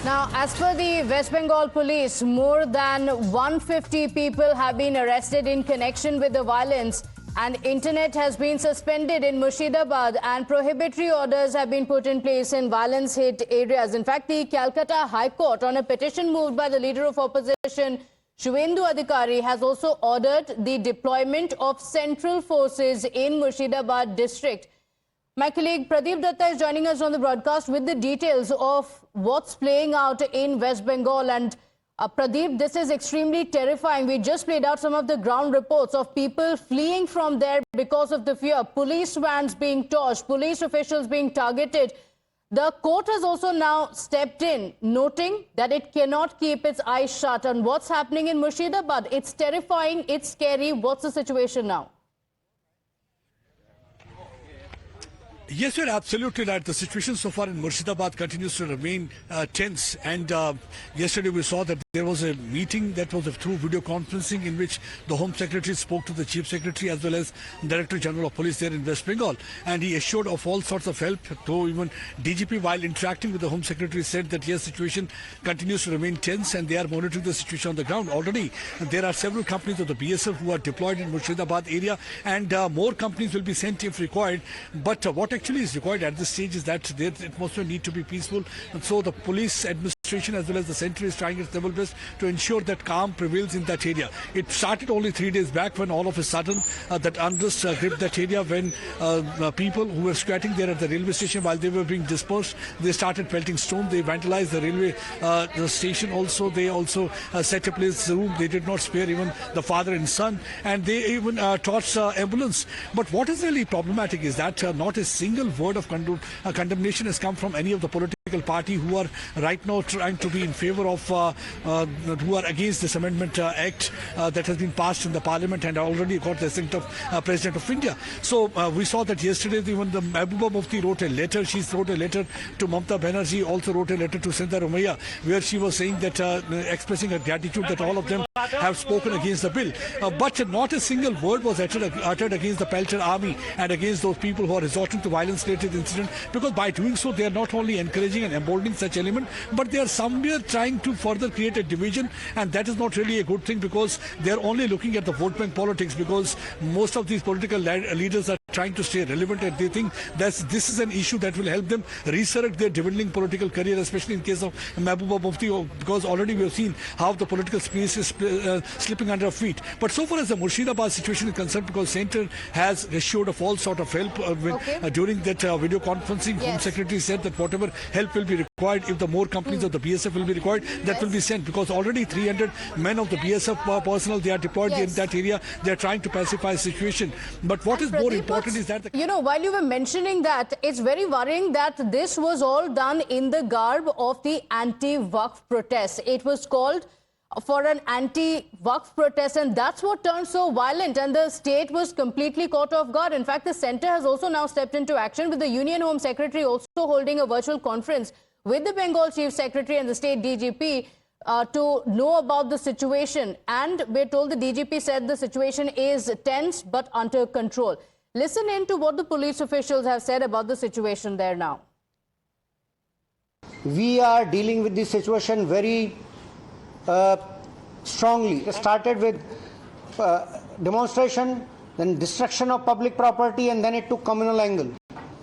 Now, as per the West Bengal police, more than 150 people have been arrested in connection with the violence, and internet has been suspended in Murshidabad and prohibitory orders have been put in place in violence-hit areas. In fact, the Calcutta High Court, on a petition moved by the leader of opposition, Shuvendu Adhikari, has also ordered the deployment of central forces in Murshidabad district. My colleague Pradeep Datta is joining us on the broadcast with the details of what's playing out in West Bengal. And Pradeep, this is extremely terrifying. We just played out some of the ground reports of people fleeing from there because of the fear. Police vans being torched, police officials being targeted. The court has also now stepped in, noting that it cannot keep its eyes shut on what's happening in Murshidabad. It's terrifying, it's scary. What's the situation now? Yes, you're absolutely right. The situation so far in Murshidabad continues to remain tense. And yesterday we saw that there was a meeting that was through video conferencing in which the Home Secretary spoke to the Chief Secretary as well as Director General of Police there in West Bengal. And he assured of all sorts of help, though even DGP, while interacting with the Home Secretary, said that yes, situation continues to remain tense and they are monitoring the situation on the ground. Already there are several companies of the BSF who are deployed in Murshidabad area, and more companies will be sent if required. But what actually is required at this stage is that the atmosphere need to be peaceful, and so the police administration as well as the centre is trying its level best to ensure that calm prevails in that area. It started only 3 days back when all of a sudden that unrest gripped that area, when people who were squatting there at the railway station, while they were being dispersed, they started pelting stone. They vandalized the railway the station also. They also set ablaze the room. They did not spare even the father and son, and they even torched ambulance. But what is really problematic is that not a single word of condemnation has come from any of the political party who are right now trying to be in favor of, who are against this amendment act that has been passed in the parliament and already got the assent of President of India. So we saw that yesterday even the Mehbooba Mufti wrote a letter. She wrote a letter to Mamta Banerjee, also wrote a letter to Sindha Ramaiah, where she was saying that, expressing her gratitude that all of them have spoken against the bill. But not a single word was uttered against the Pelter army and against those people who are resorting to violence-related incident, because by doing so they are not only encouraging and emboldening such element, but they are somewhere trying to further create a division, and that is not really a good thing, because they are only looking at the vote bank politics, because most of these political leaders are trying to stay relevant, and they think that this is an issue that will help them resurrect their dwindling political career, especially in case of Mehbooba Mufti, because already we have seen how the political space is slipping under our feet. But so far as the Murshidabad situation is concerned, because Centre has assured of all sort of help during that video conferencing, Home Secretary said that whatever help will be required, if the more companies of the BSF will be required, that will be sent, because already 300 men of the BSF personnel, they are deployed in that area. They are trying to pacify the situation. But what is more important is that... You know, while you were mentioning that, it's very worrying that this was all done in the garb of the anti-Waqf protest. It was called for an anti-Waqf protest, and that's what turned so violent, and the state was completely caught off guard. In fact, the centre has also now stepped into action, with the Union Home Secretary also holding a virtual conference with the Bengal Chief Secretary and the state DGP to know about the situation. And we're told the DGP said the situation is tense but under control. Listen in to what the police officials have said about the situation there now. We are dealing with this situation very strongly. It started with demonstration, then destruction of public property, and then it took communal angle.